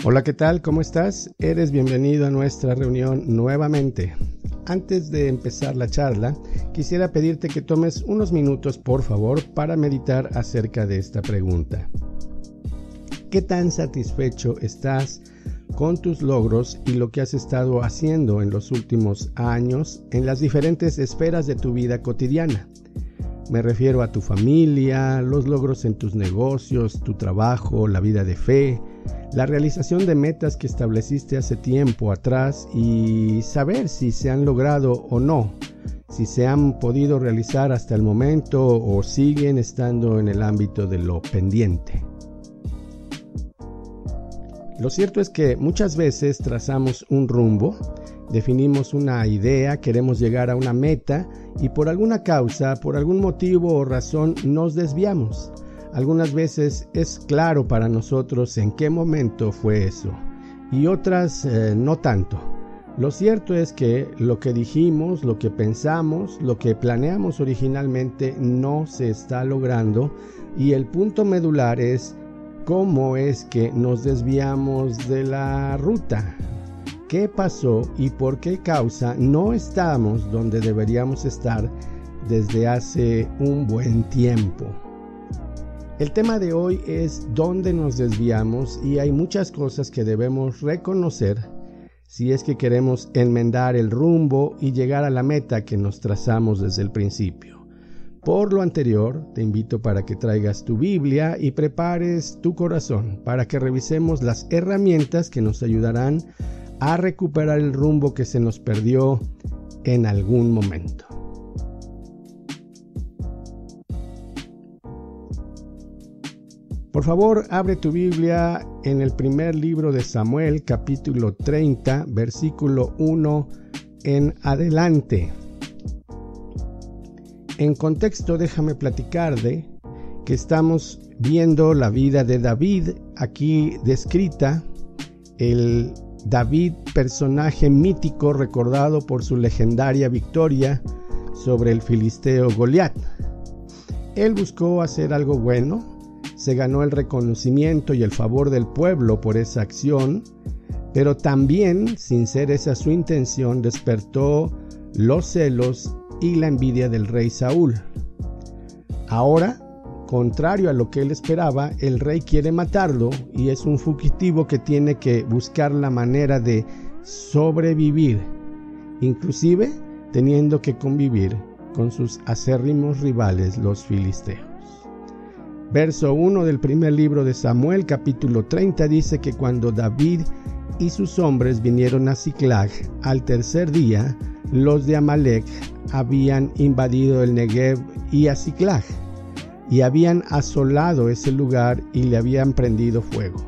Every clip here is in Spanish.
Hola, ¿qué tal? ¿Cómo estás? Eres bienvenido a nuestra reunión nuevamente. Antes de empezar la charla, quisiera pedirte que tomes unos minutos, por favor, para meditar acerca de esta pregunta. ¿Qué tan satisfecho estás con tus logros y lo que has estado haciendo en los últimos años en las diferentes esferas de tu vida cotidiana? Me refiero a tu familia, los logros en tus negocios, tu trabajo, la vida de fe, la realización de metas que estableciste hace tiempo atrás y saber si se han logrado o no, si se han podido realizar hasta el momento o siguen estando en el ámbito de lo pendiente. Lo cierto es que muchas veces trazamos un rumbo, definimos una idea, queremos llegar a una meta y por alguna causa, por algún motivo o razón nos desviamos. Algunas veces es claro para nosotros en qué momento fue eso y otras no tanto. Lo cierto es que lo que dijimos, lo que pensamos, lo que planeamos originalmente no se está logrando y el punto medular es cómo es que nos desviamos de la ruta. ¿Qué pasó y por qué causa no estamos donde deberíamos estar desde hace un buen tiempo? El tema de hoy es dónde nos desviamos y hay muchas cosas que debemos reconocer si es que queremos enmendar el rumbo y llegar a la meta que nos trazamos desde el principio. Por lo anterior, te invito para que traigas tu Biblia y prepares tu corazón para que revisemos las herramientas que nos ayudarán a recuperar el rumbo que se nos perdió en algún momento. Por favor, abre tu Biblia en el primer libro de Samuel, capítulo 30, versículo 1 en adelante. En contexto, déjame platicarte que estamos viendo la vida de David, aquí descrita, el David, personaje mítico recordado por su legendaria victoria sobre el filisteo Goliat. Él buscó hacer algo bueno, se ganó el reconocimiento y el favor del pueblo por esa acción, pero también, sin ser esa su intención, despertó los celos y la envidia del rey Saúl. Ahora, contrario a lo que él esperaba, el rey quiere matarlo y es un fugitivo que tiene que buscar la manera de sobrevivir, inclusive teniendo que convivir con sus acérrimos rivales, los filisteos. Verso 1 del primer libro de Samuel, capítulo 30, dice que cuando David y sus hombres vinieron a Siclag al tercer día, los de Amalec habían invadido el Negev y a Siclag, y habían asolado ese lugar y le habían prendido fuego.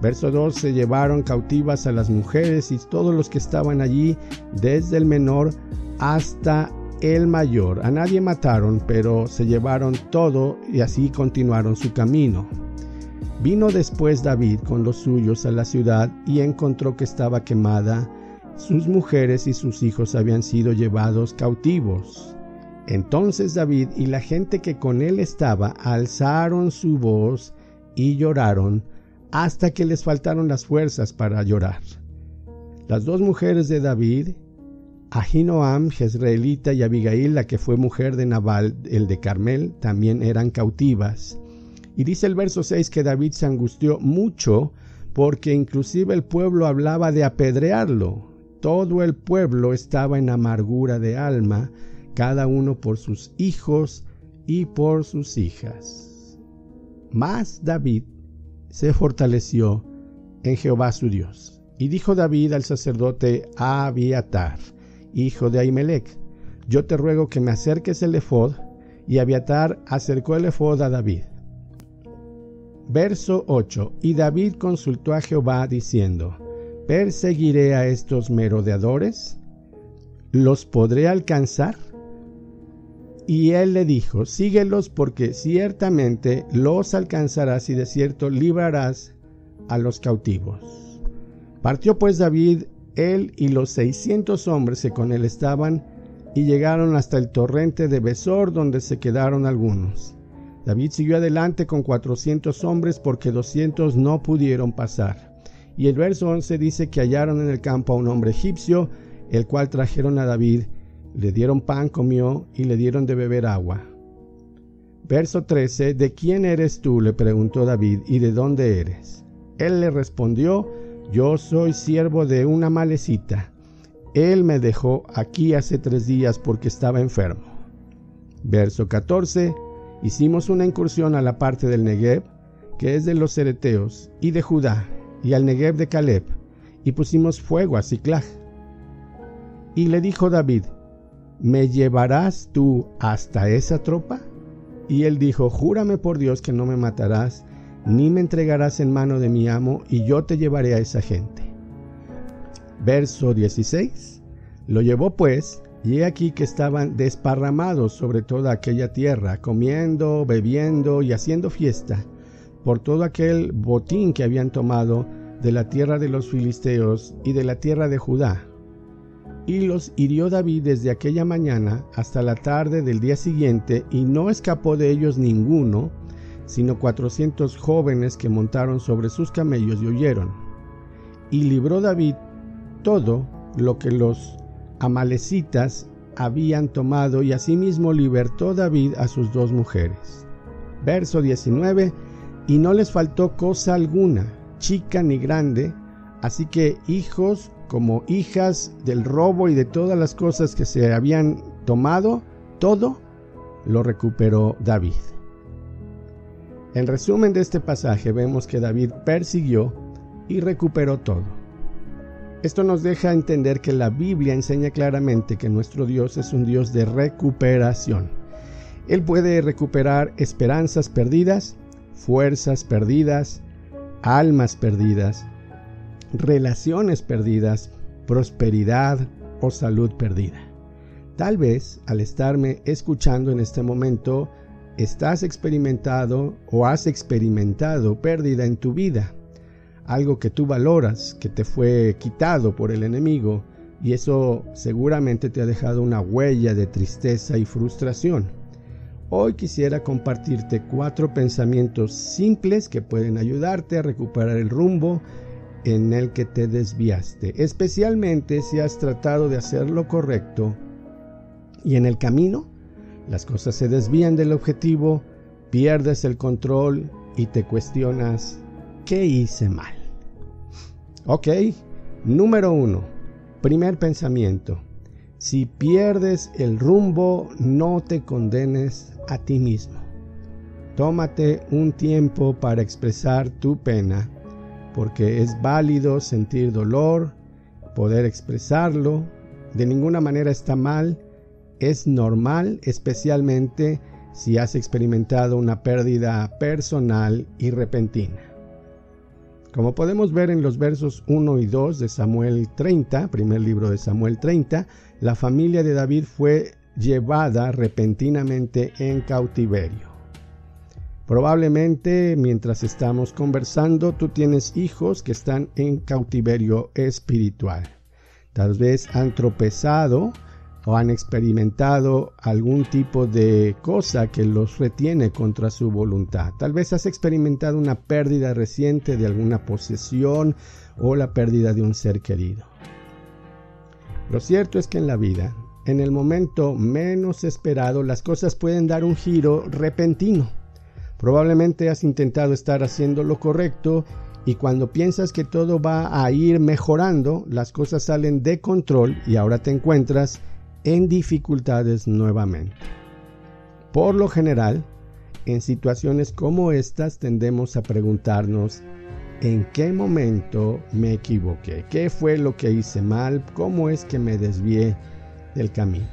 Verso 2, se llevaron cautivas a las mujeres y todos los que estaban allí, desde el menor hasta el mayor. A nadie mataron, pero se llevaron todo y así continuaron su camino. Vino después David con los suyos a la ciudad y encontró que estaba quemada. Sus mujeres y sus hijos habían sido llevados cautivos. Entonces David y la gente que con él estaba alzaron su voz y lloraron hasta que les faltaron las fuerzas para llorar. Las dos mujeres de David, Ahinoam, jezreelita, y Abigail, la que fue mujer de Nabal, el de Carmel, también eran cautivas. Y dice el verso 6 que David se angustió mucho porque inclusive el pueblo hablaba de apedrearlo. Todo el pueblo estaba en amargura de alma, cada uno por sus hijos y por sus hijas. Mas David se fortaleció en Jehová su Dios. Y dijo David al sacerdote Abiatar, hijo de Ahimelech: yo te ruego que me acerques el efod. Y Abiatar acercó el efod a David. Verso 8. Y David consultó a Jehová diciendo: ¿perseguiré a estos merodeadores? ¿Los podré alcanzar? Y él le dijo: síguelos, porque ciertamente los alcanzarás y de cierto librarás a los cautivos. Partió pues David, él y los 600 hombres que con él estaban, y llegaron hasta el torrente de Besor, donde se quedaron algunos. David siguió adelante con 400 hombres, porque 200 no pudieron pasar. Y el verso 11 dice que hallaron en el campo a un hombre egipcio, el cual trajeron a David, le dieron pan, comió, y le dieron de beber agua. Verso 13, ¿de quién eres tú?, le preguntó David, ¿y de dónde eres? Él le respondió, yo soy siervo de una amalecita. Él me dejó aquí hace 3 días porque estaba enfermo. Verso 14, hicimos una incursión a la parte del Negev, que es de los cereteos, y de Judá, y al Negev de Caleb, y pusimos fuego a Siclag. Y le dijo David, ¿me llevarás tú hasta esa tropa? Y él dijo, júrame por Dios que no me matarás, ni me entregarás en mano de mi amo, y yo te llevaré a esa gente. Verso 16, lo llevó pues, y he aquí que estaban desparramados sobre toda aquella tierra, comiendo, bebiendo y haciendo fiesta, por todo aquel botín que habían tomado de la tierra de los filisteos y de la tierra de Judá. Y los hirió David desde aquella mañana hasta la tarde del día siguiente, y no escapó de ellos ninguno, sino 400 jóvenes que montaron sobre sus camellos y huyeron. Y libró David todo lo que los amalecitas habían tomado, y asimismo libertó David a sus 2 mujeres. Verso 19, y no les faltó cosa alguna, chica ni grande, así que hijos como hijas del robo y de todas las cosas que se habían tomado, todo lo recuperó David. En resumen de este pasaje vemos que David persiguió y recuperó todo. Esto nos deja entender que la Biblia enseña claramente que nuestro Dios es un Dios de recuperación. Él puede recuperar esperanzas perdidas, fuerzas perdidas, almas perdidas, relaciones perdidas, prosperidad o salud perdida. Tal vez al estarme escuchando en este momento, estás experimentado o has experimentado pérdida en tu vida. Algo que tú valoras, que te fue quitado por el enemigo, y eso seguramente te ha dejado una huella de tristeza y frustración. Hoy quisiera compartirte 4 pensamientos simples que pueden ayudarte a recuperar el rumbo en el que te desviaste, especialmente si has tratado de hacer lo correcto y en el camino las cosas se desvían del objetivo, pierdes el control y te cuestionas, ¿qué hice mal? Ok, número 1, primer pensamiento. Si pierdes el rumbo, no te condenes a ti mismo. Tómate un tiempo para expresar tu pena, porque es válido sentir dolor, poder expresarlo. De ninguna manera está mal, es normal, especialmente si has experimentado una pérdida personal y repentina. Como podemos ver en los versos 1 y 2 de Samuel 30, primer libro de Samuel 30, la familia de David fue llevada repentinamente en cautiverio. Probablemente mientras estamos conversando, tú tienes hijos que están en cautiverio espiritual. Tal vez han tropezado o han experimentado algún tipo de cosa que los retiene contra su voluntad. Tal vez has experimentado una pérdida reciente de alguna posesión o la pérdida de un ser querido. Lo cierto es que en la vida, en el momento menos esperado, las cosas pueden dar un giro repentino. Probablemente has intentado estar haciendo lo correcto y cuando piensas que todo va a ir mejorando, las cosas salen de control y ahora te encuentras en dificultades nuevamente. Por lo general, en situaciones como estas tendemos a preguntarnos ¿en qué momento me equivoqué? ¿Qué fue lo que hice mal? ¿Cómo es que me desvié del camino?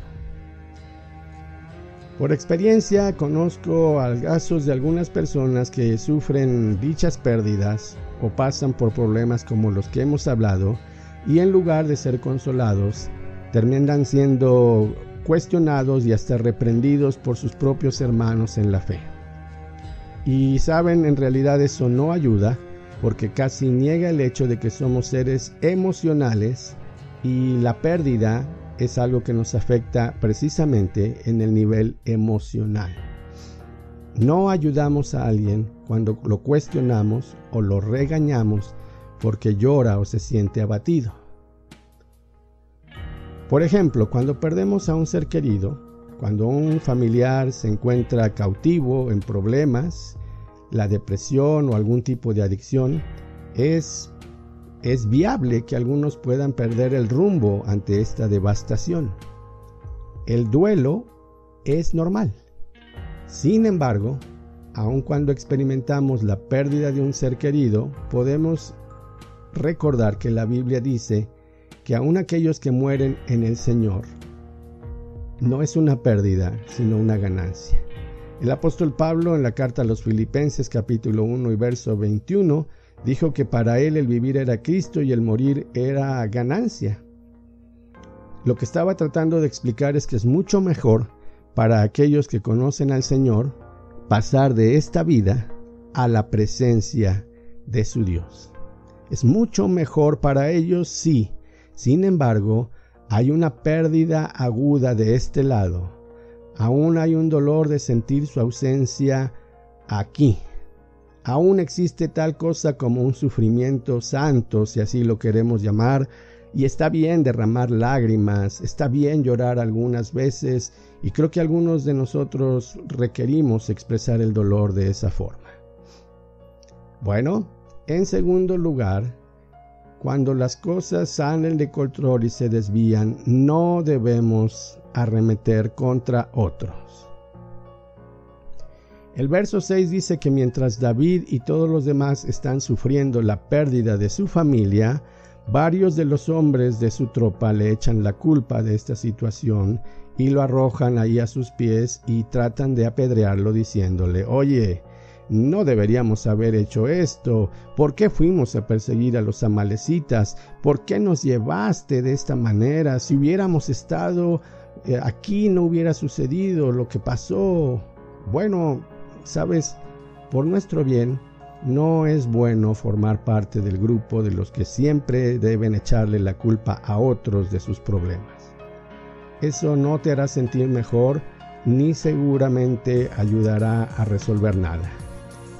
Por experiencia, conozco casos de algunas personas que sufren dichas pérdidas o pasan por problemas como los que hemos hablado y en lugar de ser consolados, terminan siendo cuestionados y hasta reprendidos por sus propios hermanos en la fe. Y saben, en realidad eso no ayuda porque casi niega el hecho de que somos seres emocionales y la pérdida es algo que nos afecta precisamente en el nivel emocional. No ayudamos a alguien cuando lo cuestionamos o lo regañamos porque llora o se siente abatido. Por ejemplo, cuando perdemos a un ser querido, cuando un familiar se encuentra cautivo en problemas, la depresión o algún tipo de adicción, es viable que algunos puedan perder el rumbo ante esta devastación. El duelo es normal. Sin embargo, aun cuando experimentamos la pérdida de un ser querido, podemos recordar que la Biblia dice que aun aquellos que mueren en el Señor no es una pérdida, sino una ganancia. El apóstol Pablo, en la carta a los Filipenses capítulo 1 y verso 21, dijo que para él el vivir era Cristo y el morir era ganancia. Lo que estaba tratando de explicar es que es mucho mejor para aquellos que conocen al Señor pasar de esta vida a la presencia de su Dios. Es mucho mejor para ellos, sí. Sin embargo, hay una pérdida aguda de este lado. Aún hay un dolor de sentir su ausencia aquí. Aún existe tal cosa como un sufrimiento santo, si así lo queremos llamar, y está bien derramar lágrimas, está bien llorar algunas veces, y creo que algunos de nosotros requerimos expresar el dolor de esa forma. Bueno, en segundo lugar, cuando las cosas salen de control y se desvían, no debemos arremeter contra otros. El verso 6 dice que mientras David y todos los demás están sufriendo la pérdida de su familia, varios de los hombres de su tropa le echan la culpa de esta situación y lo arrojan ahí a sus pies y tratan de apedrearlo diciéndole: oye, no deberíamos haber hecho esto. ¿Por qué fuimos a perseguir a los amalecitas? ¿Por qué nos llevaste de esta manera? Si hubiéramos estado aquí no hubiera sucedido lo que pasó. Bueno, sabes, por nuestro bien, no es bueno formar parte del grupo de los que siempre deben echarle la culpa a otros de sus problemas. Eso no te hará sentir mejor ni seguramente ayudará a resolver nada.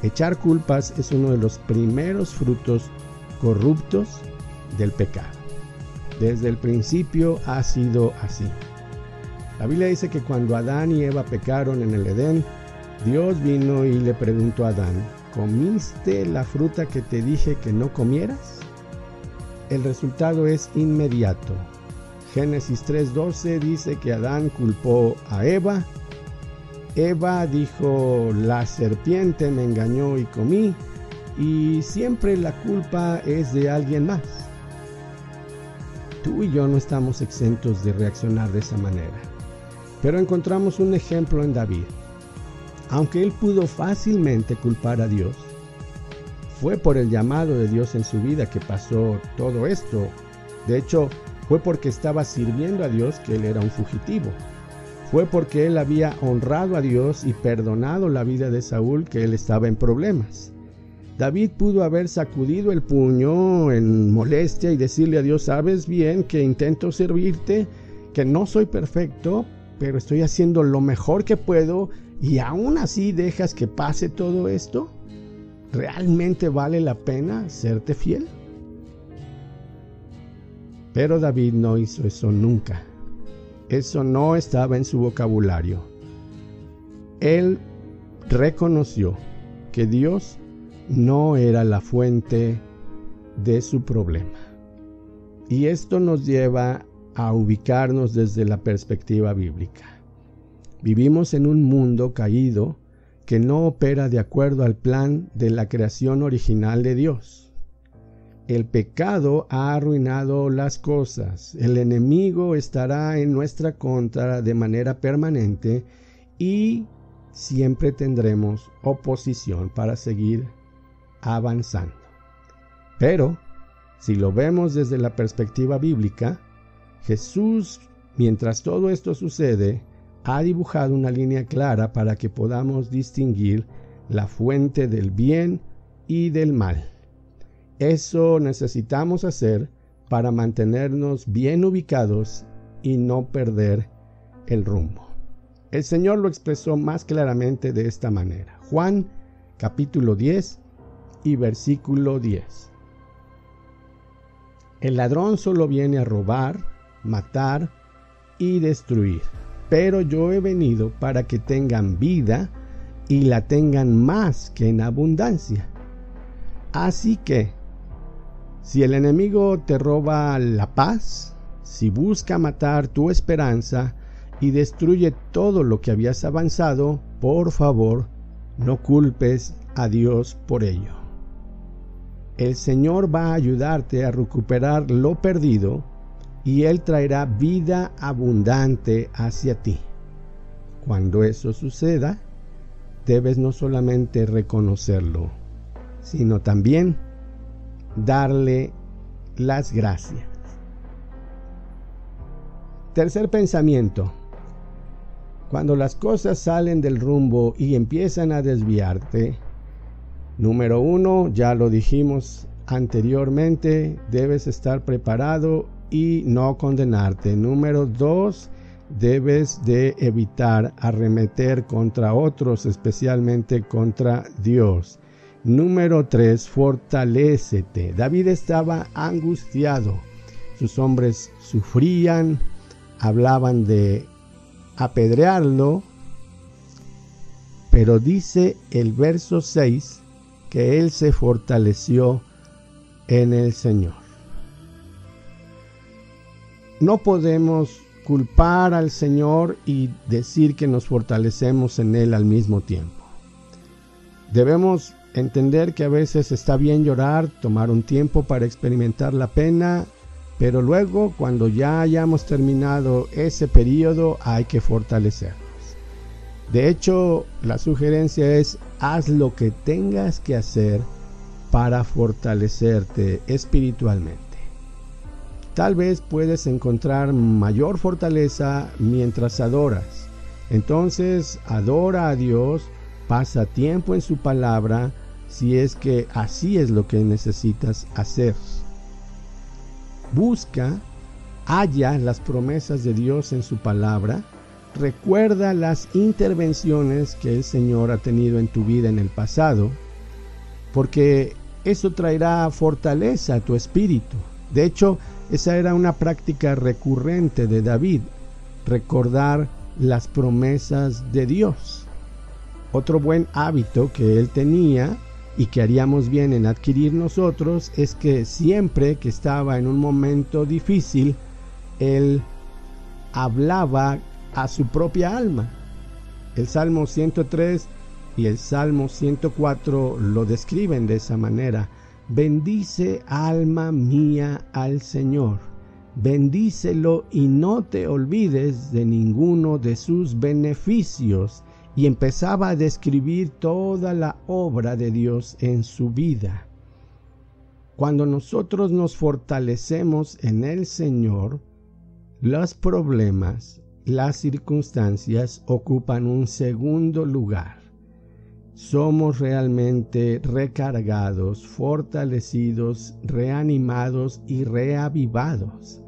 Echar culpas es uno de los primeros frutos corruptos del pecado. Desde el principio ha sido así. La Biblia dice que cuando Adán y Eva pecaron en el Edén, Dios vino y le preguntó a Adán: ¿comiste la fruta que te dije que no comieras? El resultado es inmediato. Génesis 3:12 dice que Adán culpó a Eva. Eva dijo: la serpiente me engañó y comí. Y siempre la culpa es de alguien más. Tú y yo no estamos exentos de reaccionar de esa manera. Pero encontramos un ejemplo en David. Aunque él pudo fácilmente culpar a Dios, fue por el llamado de Dios en su vida que pasó todo esto. De hecho, fue porque estaba sirviendo a Dios que él era un fugitivo. Fue porque él había honrado a Dios y perdonado la vida de Saúl que él estaba en problemas. David pudo haber sacudido el puño en molestia y decirle a Dios: sabes bien que intento servirte, que no soy perfecto, pero estoy haciendo lo mejor que puedo, y aún así dejas que pase todo esto. ¿Realmente vale la pena serte fiel? Pero David no hizo eso nunca. Eso no estaba en su vocabulario. Él reconoció que Dios no era la fuente de su problema. Y esto nos lleva a ubicarnos desde la perspectiva bíblica. Vivimos en un mundo caído que no opera de acuerdo al plan de la creación original de Dios. El pecado ha arruinado las cosas. El enemigo estará en nuestra contra de manera permanente y siempre tendremos oposición para seguir avanzando. Pero, si lo vemos desde la perspectiva bíblica, Jesús, mientras todo esto sucede, ha dibujado una línea clara para que podamos distinguir la fuente del bien y del mal. Eso necesitamos hacer para mantenernos bien ubicados y no perder el rumbo. El Señor lo expresó más claramente de esta manera. Juan capítulo 10 y versículo 10. El ladrón solo viene a robar, matar y destruir. Pero yo he venido para que tengan vida y la tengan más que en abundancia. Así que, si el enemigo te roba la paz, si busca matar tu esperanza y destruye todo lo que habías avanzado, por favor, no culpes a Dios por ello. El Señor va a ayudarte a recuperar lo perdido y Él traerá vida abundante hacia ti. Cuando eso suceda, debes no solamente reconocerlo, sino también darle las gracias. Tercer pensamiento. Cuando las cosas salen del rumbo y empiezan a desviarte, número 1, ya lo dijimos anteriormente, debes estar preparado y no condenarte. Número 2, debes de evitar arremeter contra otros, especialmente contra Dios. Número 3, fortalécete. David estaba angustiado. Sus hombres sufrían, hablaban de apedrearlo, pero dice el verso 6 que él se fortaleció en el Señor. No podemos culpar al Señor y decir que nos fortalecemos en Él al mismo tiempo. Debemos entender que a veces está bien llorar, tomar un tiempo para experimentar la pena, pero luego, cuando ya hayamos terminado ese periodo, hay que fortalecernos. De hecho, la sugerencia es: haz lo que tengas que hacer para fortalecerte espiritualmente. Tal vez puedes encontrar mayor fortaleza mientras adoras. Entonces, adora a Dios, pasa tiempo en su palabra, si es que así es lo que necesitas hacer. Busca, halla las promesas de Dios en su palabra. Recuerda las intervenciones que el Señor ha tenido en tu vida en el pasado, porque eso traerá fortaleza a tu espíritu. De hecho, esa era una práctica recurrente de David, recordar las promesas de Dios. Otro buen hábito que él tenía y que haríamos bien en adquirir nosotros es que siempre que estaba en un momento difícil, él hablaba a su propia alma. El Salmo 103 y el Salmo 104 lo describen de esa manera. Bendice, alma mía, al Señor. Bendícelo y no te olvides de ninguno de sus beneficios. Y empezaba a describir toda la obra de Dios en su vida. Cuando nosotros nos fortalecemos en el Señor, los problemas, las circunstancias ocupan un segundo lugar. Somos realmente recargados, fortalecidos, reanimados y reavivados.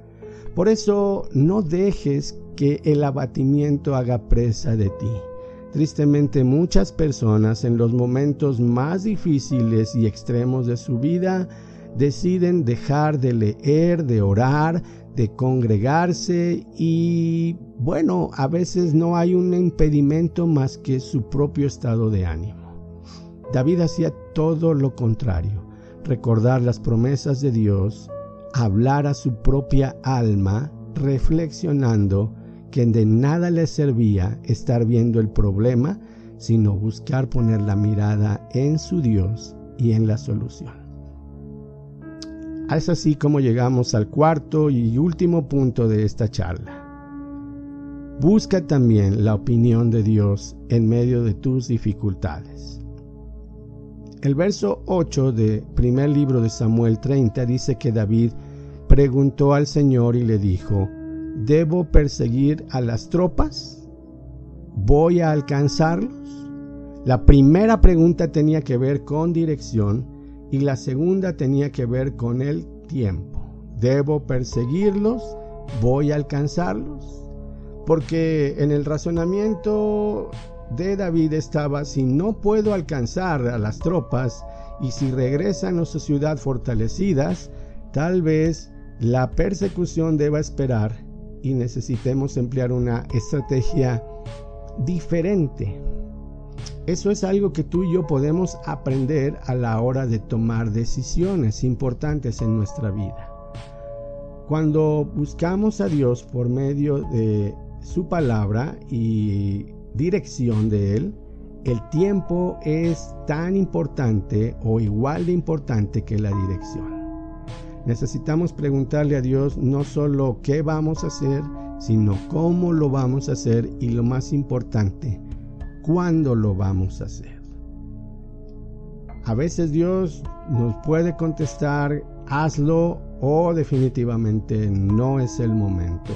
Por eso no dejes que el abatimiento haga presa de ti. Tristemente, muchas personas en los momentos más difíciles y extremos de su vida deciden dejar de leer, de orar, de congregarse y, bueno, a veces no hay un impedimento más que su propio estado de ánimo. David hacía todo lo contrario: recordar las promesas de Dios, hablar a su propia alma, reflexionando que de nada le servía estar viendo el problema, sino buscar poner la mirada en su Dios y en la solución. Es así como llegamos al cuarto y último punto de esta charla. Busca también la opinión de Dios en medio de tus dificultades. El verso 8 del primer libro de Samuel 30 dice que David preguntó al Señor y le dijo: ¿debo perseguir a las tropas? ¿Voy a alcanzarlos? La primera pregunta tenía que ver con dirección y la segunda tenía que ver con el tiempo. ¿Debo perseguirlos? ¿Voy a alcanzarlos? Porque en el razonamiento de David estaba: si no puedo alcanzar a las tropas y si regresan a su ciudad fortalecidas, tal vez la persecución deba esperar y necesitemos emplear una estrategia diferente. Eso es algo que tú y yo podemos aprender a la hora de tomar decisiones importantes en nuestra vida. Cuando buscamos a Dios por medio de su palabra y dirección de Él, el tiempo es tan importante o igual de importante que la dirección. Necesitamos preguntarle a Dios no solo qué vamos a hacer, sino cómo lo vamos a hacer y lo más importante, cuándo lo vamos a hacer. A veces Dios nos puede contestar, hazlo o definitivamente no es el momento.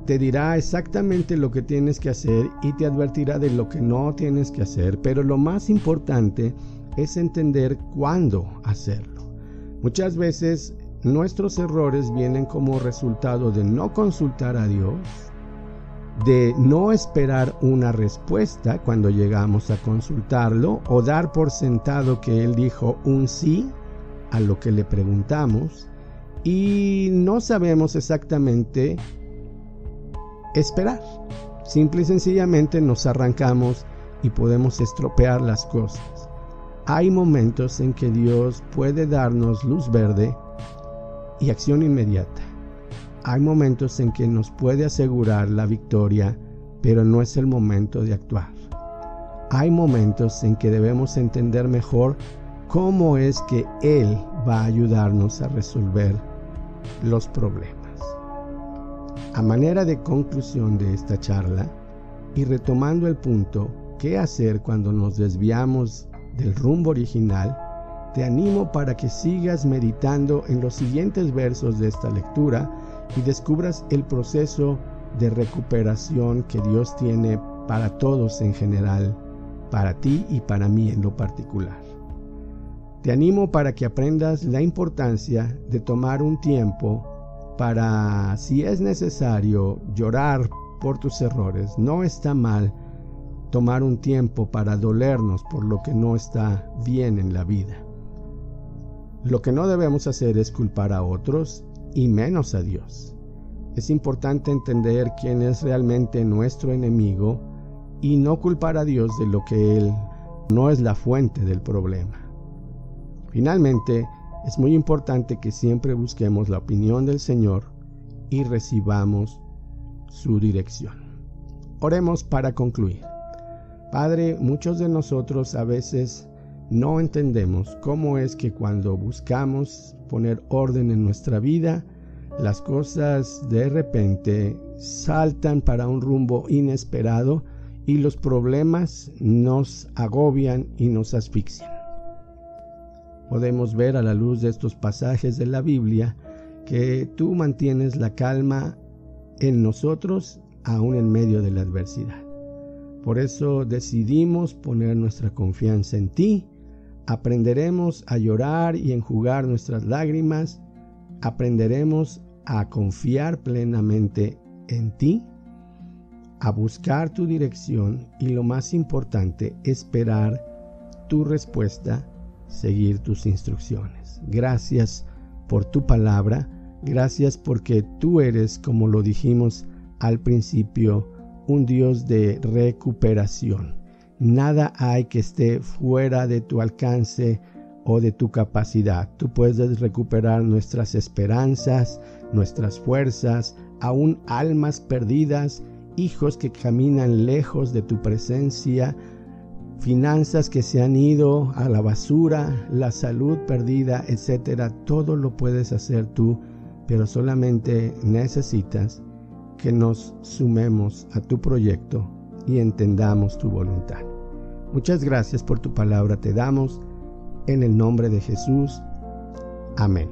Te dirá exactamente lo que tienes que hacer y te advertirá de lo que no tienes que hacer, pero lo más importante es entender cuándo hacerlo. Muchas veces nuestros errores vienen como resultado de no consultar a Dios, de no esperar una respuesta cuando llegamos a consultarlo o dar por sentado que Él dijo un sí a lo que le preguntamos y no sabemos exactamente esperar. Simple y sencillamente nos arrancamos y podemos estropear las cosas. Hay momentos en que Dios puede darnos luz verde y acción inmediata. Hay momentos en que nos puede asegurar la victoria, pero no es el momento de actuar. Hay momentos en que debemos entender mejor cómo es que Él va a ayudarnos a resolver los problemas. A manera de conclusión de esta charla, y retomando el punto, ¿qué hacer cuando nos desviamos del rumbo original? Te animo para que sigas meditando en los siguientes versos de esta lectura y descubras el proceso de recuperación que Dios tiene para todos en general, para ti y para mí en lo particular. Te animo para que aprendas la importancia de tomar un tiempo para, si es necesario, llorar por tus errores. No está mal tomar un tiempo para dolernos por lo que no está bien en la vida. Lo que no debemos hacer es culpar a otros y menos a Dios. Es importante entender quién es realmente nuestro enemigo y no culpar a Dios de lo que Él no es la fuente del problema. Finalmente, es muy importante que siempre busquemos la opinión del Señor y recibamos su dirección. Oremos para concluir. Padre, muchos de nosotros a veces no entendemos cómo es que cuando buscamos poner orden en nuestra vida, las cosas de repente saltan para un rumbo inesperado y los problemas nos agobian y nos asfixian. Podemos ver a la luz de estos pasajes de la Biblia que tú mantienes la calma en nosotros aún en medio de la adversidad. Por eso decidimos poner nuestra confianza en ti. Aprenderemos a llorar y enjugar nuestras lágrimas. Aprenderemos a confiar plenamente en ti, a buscar tu dirección y lo más importante, esperar tu respuesta, seguir tus instrucciones. Gracias por tu palabra, gracias porque tú eres, como lo dijimos al principio, un Dios de recuperación. Nada hay que esté fuera de tu alcance o de tu capacidad. Tú puedes recuperar nuestras esperanzas, nuestras fuerzas, aún almas perdidas, hijos que caminan lejos de tu presencia, finanzas que se han ido a la basura, la salud perdida, etcétera. Todo lo puedes hacer tú, pero solamente necesitas que nos sumemos a tu proyecto y entendamos tu voluntad. Muchas gracias por tu palabra, te damos en el nombre de Jesús. Amén.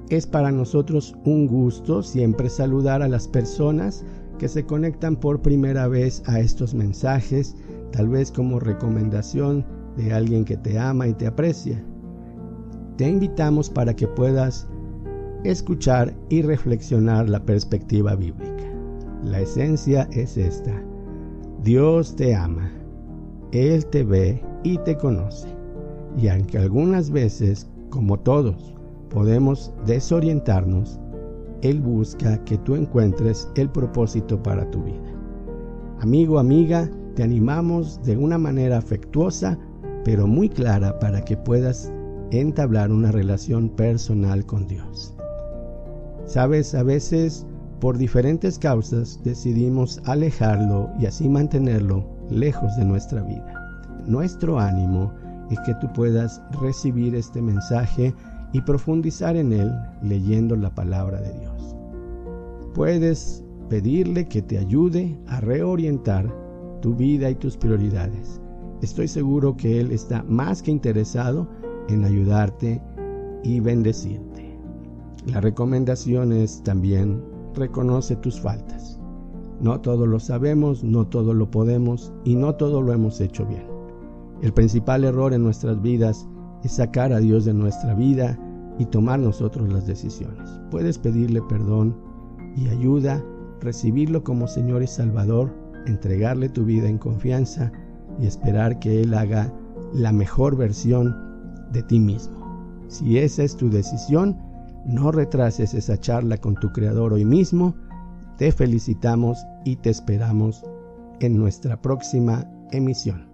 Es para nosotros un gusto siempre saludar a las personas que se conectan por primera vez a estos mensajes, tal vez como recomendación de alguien que te ama y te aprecia. Te invitamos para que puedas escuchar y reflexionar la perspectiva bíblica. La esencia es esta: Dios te ama, Él te ve y te conoce, y aunque algunas veces, como todos, podemos desorientarnos, Él busca que tú encuentres el propósito para tu vida. Amigo, amiga, te animamos de una manera afectuosa, pero muy clara para que puedas entablar una relación personal con Dios. Sabes, a veces por diferentes causas decidimos alejarlo y así mantenerlo lejos de nuestra vida. Nuestro ánimo es que tú puedas recibir este mensaje y profundizar en él leyendo la palabra de Dios. Puedes pedirle que te ayude a reorientar tu vida y tus prioridades. Estoy seguro que Él está más que interesado en ayudarte y bendecirte. La recomendación es también: reconoce tus faltas. No todo lo sabemos, no todo lo podemos y no todo lo hemos hecho bien. El principal error en nuestras vidas es sacar a Dios de nuestra vida y tomar nosotros las decisiones. Puedes pedirle perdón y ayuda, recibirlo como Señor y Salvador, entregarle tu vida en confianza y esperar que Él haga la mejor versión de ti mismo. Si esa es tu decisión, no retrases esa charla con tu Creador hoy mismo. Te felicitamos y te esperamos en nuestra próxima emisión.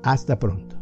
Hasta pronto.